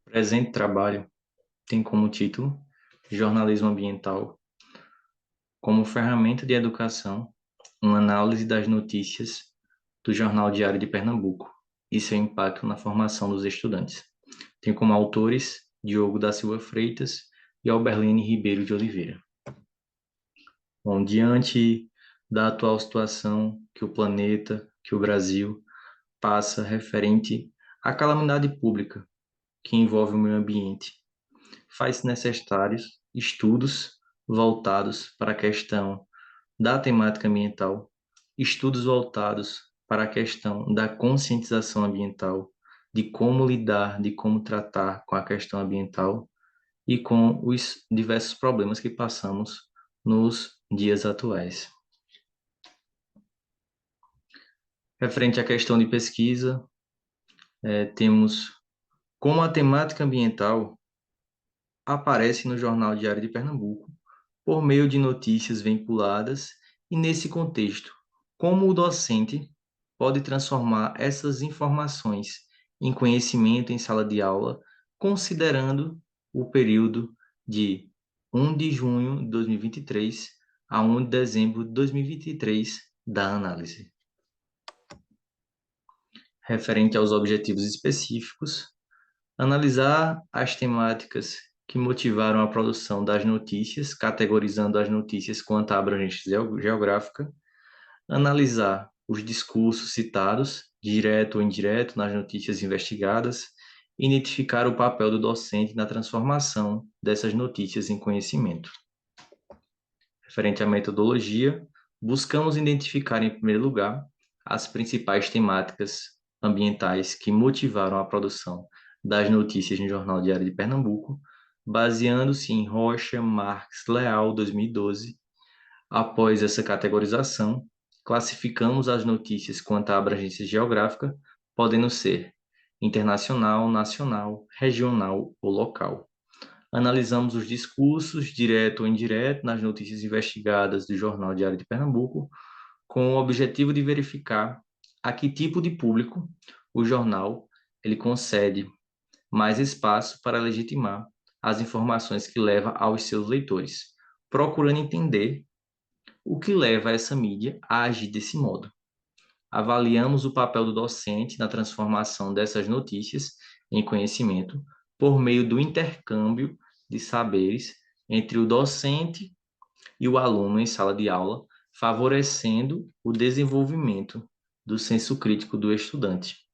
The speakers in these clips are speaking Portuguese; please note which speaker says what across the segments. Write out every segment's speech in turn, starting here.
Speaker 1: Presente trabalho tem como título Jornalismo Ambiental como ferramenta de educação, uma análise das notícias do Jornal Diário de Pernambuco e seu impacto na formação dos estudantes. Tem como autores Diogo da Silva Freitas e Alberline Ribeiro de Oliveira. Bom, diante da atual situação que o planeta, que o Brasil passa referente à calamidade pública que envolve o meio ambiente, faz-se necessários estudos voltados para a questão da temática ambiental, estudos voltados para a questão da conscientização ambiental, de como lidar, de como tratar com a questão ambiental e com os diversos problemas que passamos nos dias atuais. Referente à questão de pesquisa, temos como a temática ambiental aparece no Jornal Diário de Pernambuco, por meio de notícias vinculadas, e nesse contexto, como o docente pode transformar essas informações em conhecimento em sala de aula, considerando o período de 1 de junho de 2023 a 1 de dezembro de 2023 da análise. Referente aos objetivos específicos, analisar as temáticas que motivaram a produção das notícias, categorizando as notícias quanto à abrangência geográfica, analisar os discursos citados, direto ou indireto, nas notícias investigadas, identificar o papel do docente na transformação dessas notícias em conhecimento. Referente à metodologia, buscamos identificar, em primeiro lugar, as principais temáticas ambientais que motivaram a produção das notícias no Jornal Diário de Pernambuco, baseando-se em Rocha, Marques, Leal, 2012. Após essa categorização, classificamos as notícias quanto à abrangência geográfica, podendo ser internacional, nacional, regional ou local. Analisamos os discursos, direto ou indireto, nas notícias investigadas do Jornal Diário de Pernambuco, com o objetivo de verificar a que tipo de público o jornal ele concede mais espaço para legitimar as informações que leva aos seus leitores, procurando entender o que leva essa mídia a agir desse modo. Avaliamos o papel do docente na transformação dessas notícias em conhecimento por meio do intercâmbio de saberes entre o docente e o aluno em sala de aula, favorecendo o desenvolvimento do senso crítico do estudante.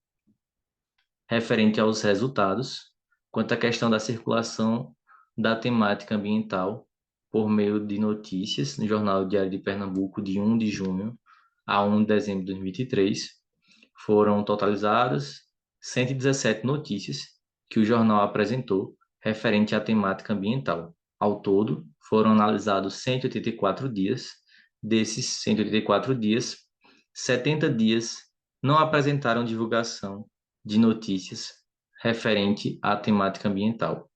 Speaker 1: Referente aos resultados, quanto à questão da circulação da temática ambiental por meio de notícias no Jornal Diário de Pernambuco de 1 de junho a 1 de dezembro de 2023, foram totalizadas 117 notícias que o jornal apresentou referente à temática ambiental. Ao todo, foram analisados 184 dias. Desses 184 dias, 70 dias não apresentaram divulgação de notícias referente à temática ambiental.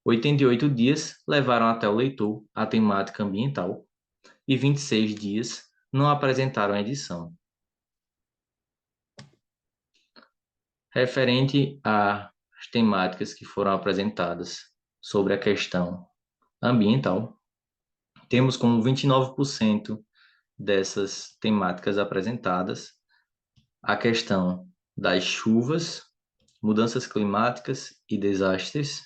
Speaker 1: 88 dias levaram até o leitor a temática ambiental e 26 dias não apresentaram a edição. Referente às temáticas que foram apresentadas sobre a questão ambiental, temos como 29% dessas temáticas apresentadas a questão das chuvas, mudanças climáticas e desastres.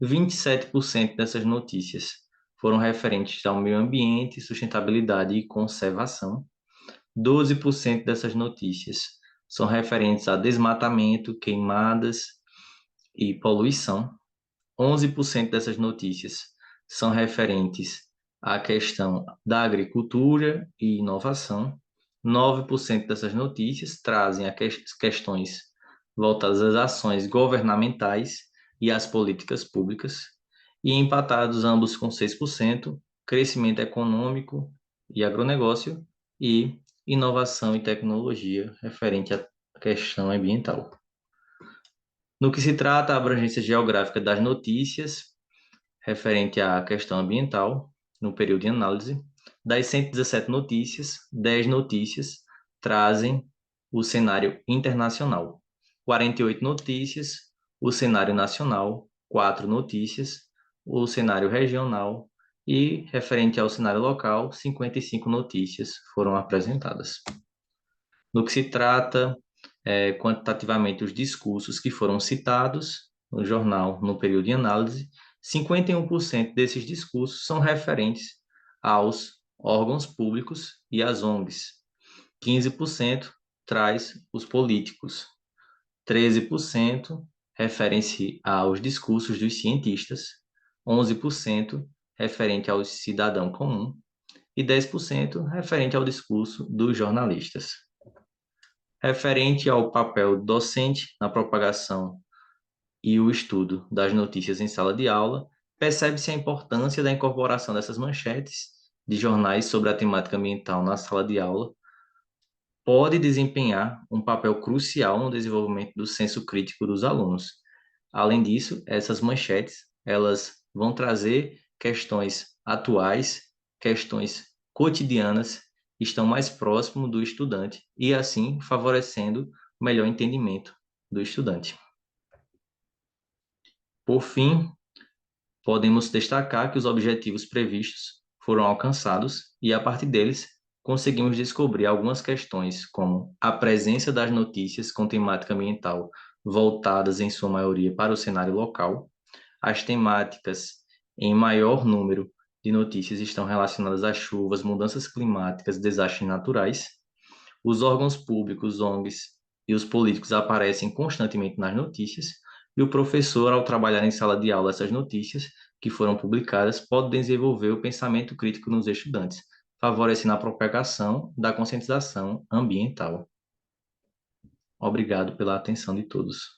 Speaker 1: 27% dessas notícias foram referentes ao meio ambiente, sustentabilidade e conservação. 12% dessas notícias são referentes a desmatamento, queimadas e poluição. 11% dessas notícias são referentes à questão da agricultura e inovação. 9% dessas notícias trazem questões voltadas às ações governamentais e às políticas públicas. E empatados ambos com 6%, crescimento econômico e agronegócio e inovação e tecnologia referente à questão ambiental. No que se trata da abrangência geográfica das notícias referente à questão ambiental, no período de análise, das 117 notícias, 10 notícias trazem o cenário internacional. 48 notícias o cenário nacional, 4 notícias, o cenário regional e, referente ao cenário local, 55 notícias foram apresentadas. No que se trata, quantitativamente, os discursos que foram citados no jornal no período de análise, 51% desses discursos são referentes aos órgãos públicos e às ONGs. 15% traz os políticos. 13% referem-se aos discursos dos cientistas. 11% referente ao cidadão comum e 10% referente ao discurso dos jornalistas. Referente ao papel docente na propagação e o estudo das notícias em sala de aula, percebe-se a importância da incorporação dessas manchetes de jornais sobre a temática ambiental na sala de aula, pode desempenhar um papel crucial no desenvolvimento do senso crítico dos alunos. Além disso, essas manchetes, elas vão trazer questões atuais, questões cotidianas, estão mais próximo do estudante e assim favorecendo o melhor entendimento do estudante. Por fim, podemos destacar que os objetivos previstos foram alcançados e, a partir deles, conseguimos descobrir algumas questões, como a presença das notícias com temática ambiental voltadas, em sua maioria, para o cenário local. As temáticas em maior número de notícias estão relacionadas a chuvas, mudanças climáticas, desastres naturais. Os órgãos públicos, ONGs e os políticos aparecem constantemente nas notícias, e o professor, ao trabalhar em sala de aula essas notícias que foram publicadas, pode desenvolver o pensamento crítico nos estudantes, favorecendo a propagação da conscientização ambiental. Obrigado pela atenção de todos.